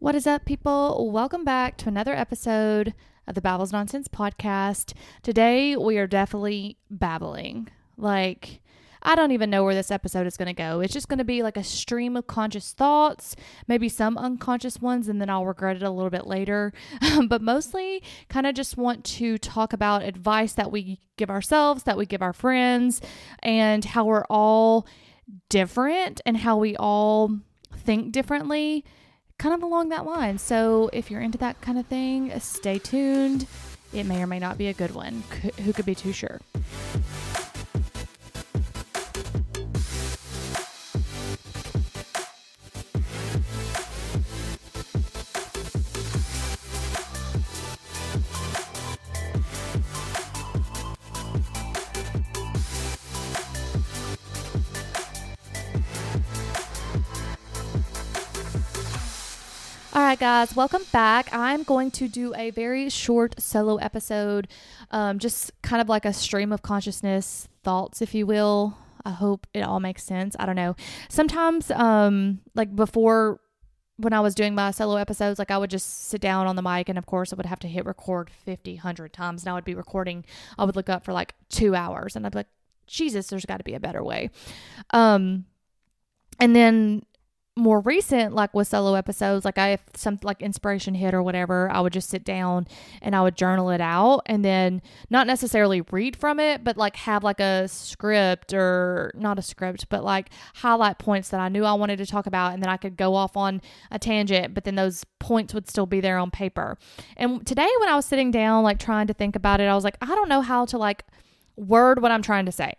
What is up, people? Welcome back to another episode of the Babbles Nonsense podcast. Today, we are definitely babbling. I don't even know where this episode is going to go. It's just going to be like a stream of conscious thoughts, maybe some unconscious ones, and then I'll regret it a little bit later. But mostly kind of just want to talk about advice that we give ourselves, that we give our friends, and how we're all different and how we all think differently, kind of along that line. So if you're into that kind of thing, stay tuned. It may or may not be a good one. Who could be too sure? All right, guys, welcome back. I'm going to do a very short solo episode, just kind of like a stream of consciousness thoughts, if you will. I hope it all makes sense. I don't know. Sometimes, before when I was doing my solo episodes, I would just sit down on the mic and of course I would have to hit record 100 times and I would be recording. I would look up for 2 hours and I'd be like, Jesus, there's got to be a better way. And then more recent, with solo episodes, if some inspiration hit or whatever, I would just sit down and I would journal it out and then not necessarily read from it, but have a script, or not a script, but highlight points that I knew I wanted to talk about. And then I could go off on a tangent, but then those points would still be there on paper. And today when I was sitting down, trying to think about it, I was like, I don't know how to word what I'm trying to say.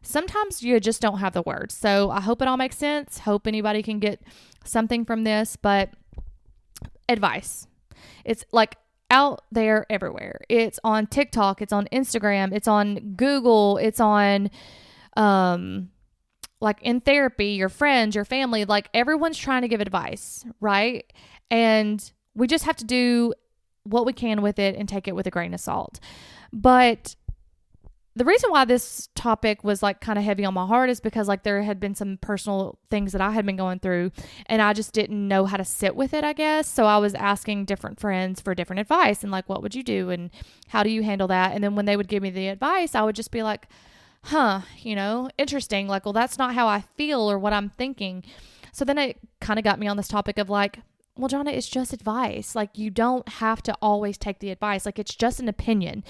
Sometimes you just don't have the words. So I hope it all makes sense. Hope anybody can get something from this, but advice. It's out there everywhere. It's on TikTok. It's on Instagram. It's on Google. It's on, in therapy, your friends, your family, everyone's trying to give advice, right? And we just have to do what we can with it and take it with a grain of salt. But the reason why this topic was kind of heavy on my heart is because there had been some personal things that I had been going through and I just didn't know how to sit with it, I guess. So I was asking different friends for different advice and what would you do and how do you handle that? And then when they would give me the advice, I would just be like, interesting. Well, that's not how I feel or what I'm thinking. So then it kind of got me on this topic of well, Jonna, it's just advice. You don't have to always take the advice. It's just an opinion.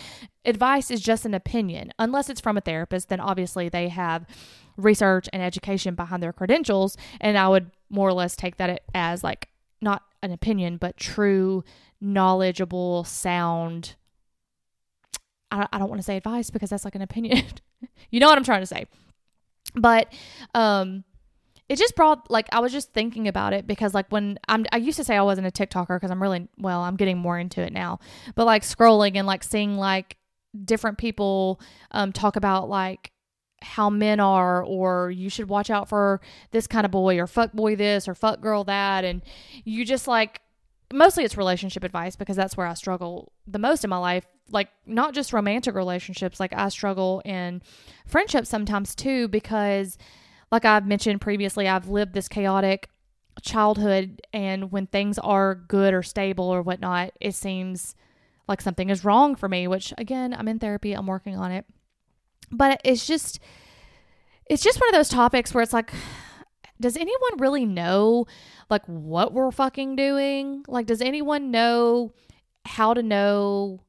Advice is just an opinion. Unless it's from a therapist, then obviously they have research and education behind their credentials. And I would more or less take that as not an opinion, but true, knowledgeable, sound. I don't want to say advice because that's an opinion. You know what I'm trying to say. But, it just brought, I was just thinking about it because when I used to say I wasn't a TikToker because I'm getting more into it now, but scrolling and seeing different people talk about how men are, or you should watch out for this kind of boy, or fuck boy this or fuck girl that. And you just mostly it's relationship advice because that's where I struggle the most in my life. Not just romantic relationships, I struggle in friendships sometimes too, because I've mentioned previously, I've lived this chaotic childhood, and when things are good or stable or whatnot, it seems like something is wrong for me, which again, I'm in therapy, I'm working on it. But it's just one of those topics where it's does anyone really know what we're fucking doing? Does anyone know how to know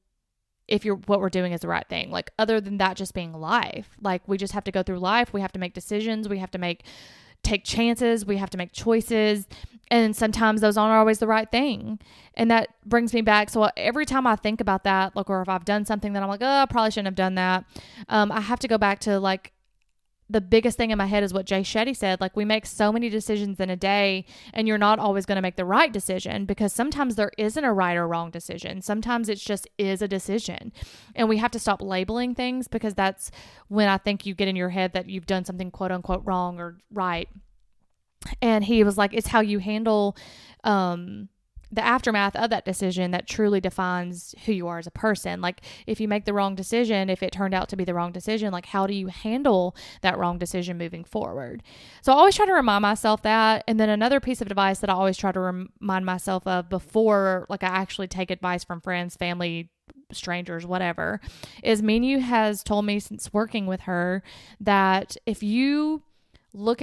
if what we're doing is the right thing? Other than that just being life, we just have to go through life. We have to make decisions. We have to take chances. We have to make choices. And sometimes those aren't always the right thing. And that brings me back. So every time I think about that, or if I've done something that I'm I probably shouldn't have done that. I have to go back to the biggest thing in my head is what Jay Shetty said. We make so many decisions in a day, and you're not always going to make the right decision, because sometimes there isn't a right or wrong decision. Sometimes it just is a decision, and we have to stop labeling things, because that's when I think you get in your head that you've done something quote unquote wrong or right. And he was it's how you handle the aftermath of that decision that truly defines who you are as a person. Like if you make the wrong decision, if it turned out to be the wrong decision, like how do you handle that wrong decision moving forward? So I always try to remind myself that. And then another piece of advice that I always try to remind myself of before, like I actually take advice from friends, family, strangers, whatever, is Minu has told me since working with her that if you go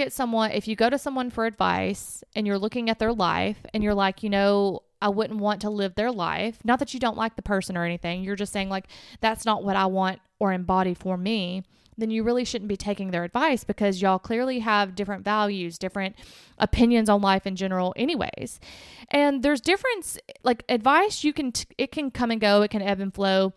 to someone for advice and you're looking at their life and you're like, I wouldn't want to live their life. Not that you don't like the person or anything. You're just saying like, that's not what I want or embody for me. Then you really shouldn't be taking their advice because y'all clearly have different values, different opinions on life in general anyways. And there's difference, like advice, it can come and go. It can ebb and flow.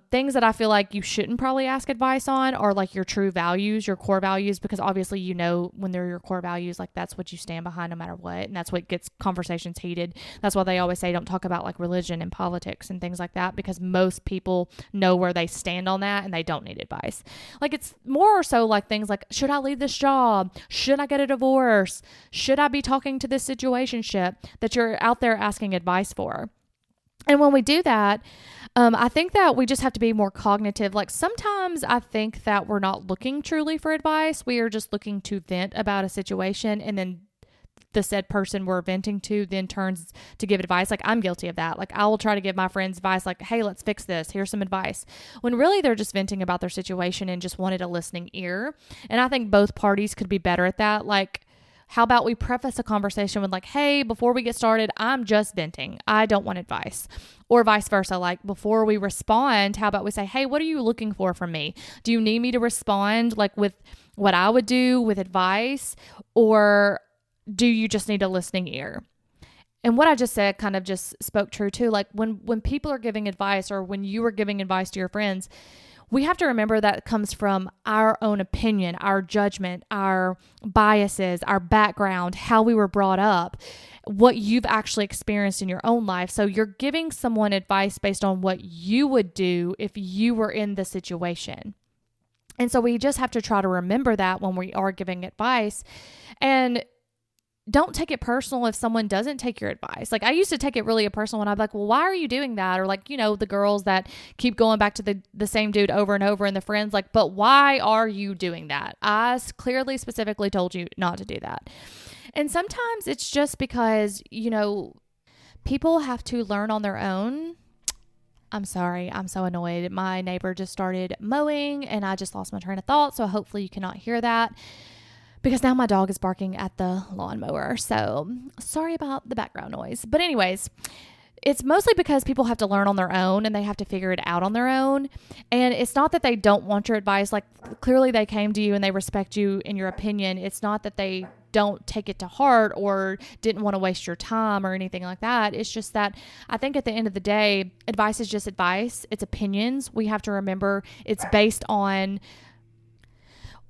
Things that I feel like you shouldn't probably ask advice on are like your true values, your core values, because obviously, when they're your core values, like that's what you stand behind no matter what. And that's what gets conversations heated. That's why they always say, don't talk about like religion and politics and things like that, because most people know where they stand on that and they don't need advice. Like it's more or so like things like, should I leave this job? Should I get a divorce? Should I be talking to this situationship that you're out there asking advice for? And when we do that, I think that we just have to be more cognitive. Like sometimes I think that we're not looking truly for advice. We are just looking to vent about a situation, and then the said person we're venting to then turns to give advice. Like I'm guilty of that. Like I will try to give my friends advice like, hey, let's fix this. Here's some advice. When really they're just venting about their situation and just wanted a listening ear. And I think both parties could be better at that. Like, how about we preface a conversation with like, hey, before we get started, I'm just venting. I don't want advice. Or vice versa. Like before we respond, how about we say, hey, what are you looking for from me? Do you need me to respond like with what I would do with advice? Or do you just need a listening ear? And what I just said kind of just spoke true too. Like when people are giving advice or when you are giving advice to your friends, we have to remember that it comes from our own opinion, our judgment, our biases, our background, how we were brought up, what you've actually experienced in your own life. So you're giving someone advice based on what you would do if you were in the situation. And so we just have to try to remember that when we are giving advice. And don't take it personal if someone doesn't take your advice. Like I used to take it really personal when I'm like, well, why are you doing that? Or like, the girls that keep going back to the same dude over and over and the friends like, but why are you doing that? I clearly specifically told you not to do that. And sometimes it's just because, people have to learn on their own. I'm sorry. I'm so annoyed. My neighbor just started mowing and I just lost my train of thought. So hopefully you cannot hear that. Because now my dog is barking at the lawnmower. So sorry about the background noise. But anyways, it's mostly because people have to learn on their own and they have to figure it out on their own. And it's not that they don't want your advice. Like clearly they came to you and they respect you in your opinion. It's not that they don't take it to heart or didn't want to waste your time or anything like that. It's just that I think at the end of the day, advice is just advice. It's opinions. We have to remember it's based on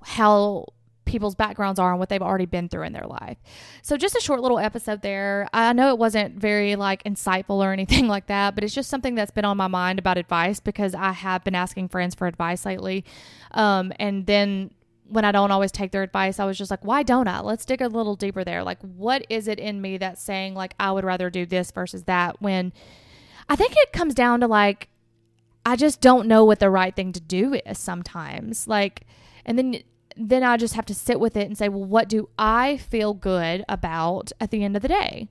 how people's backgrounds are and what they've already been through in their life. So just a short little episode there. I know it wasn't very like insightful or anything like that, but it's just something that's been on my mind about advice because I have been asking friends for advice lately. And then when I don't always take their advice, I was just like, why don't I? Let's dig a little deeper there. Like, what is it in me that's saying like, I would rather do this versus that? When I think it comes down to like, I just don't know what the right thing to do is sometimes. Like, and then I just have to sit with it and say, well, what do I feel good about at the end of the day?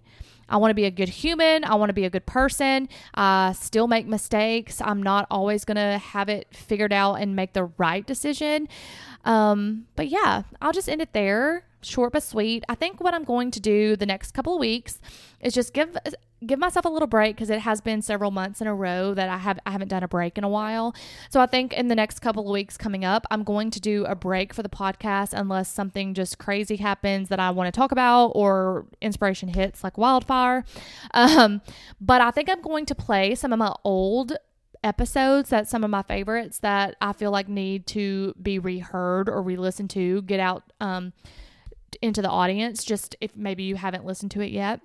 I want to be a good human. I want to be a good person. I still make mistakes. I'm not always going to have it figured out and make the right decision. But yeah, I'll just end it there. Short but sweet. I think what I'm going to do the next couple of weeks is just give myself a little break because it has been several months in a row that I haven't done a break in a while. So I think in the next couple of weeks coming up, I'm going to do a break for the podcast unless something just crazy happens that I want to talk about or inspiration hits like wildfire. But I think I'm going to play some of my old episodes, that's some of my favorites that I feel like need to be reheard or re-listened to, get out into the audience, just if maybe you haven't listened to it yet.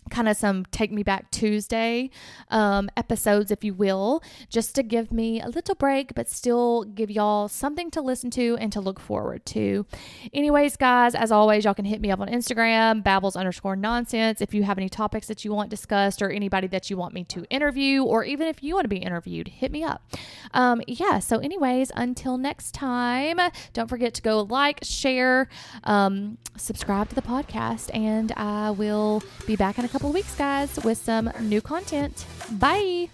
kind of some Take Me Back Tuesday episodes, if you will, just to give me a little break, but still give y'all something to listen to and to look forward to. Anyways, guys, as always, y'all can hit me up on Instagram, babbles_nonsense, if you have any topics that you want discussed or anybody that you want me to interview, or even if you want to be interviewed, hit me up. So anyways, until next time, don't forget to go like, share, subscribe to the podcast, and I will be back in a couple of weeks, guys, with some new content. Bye.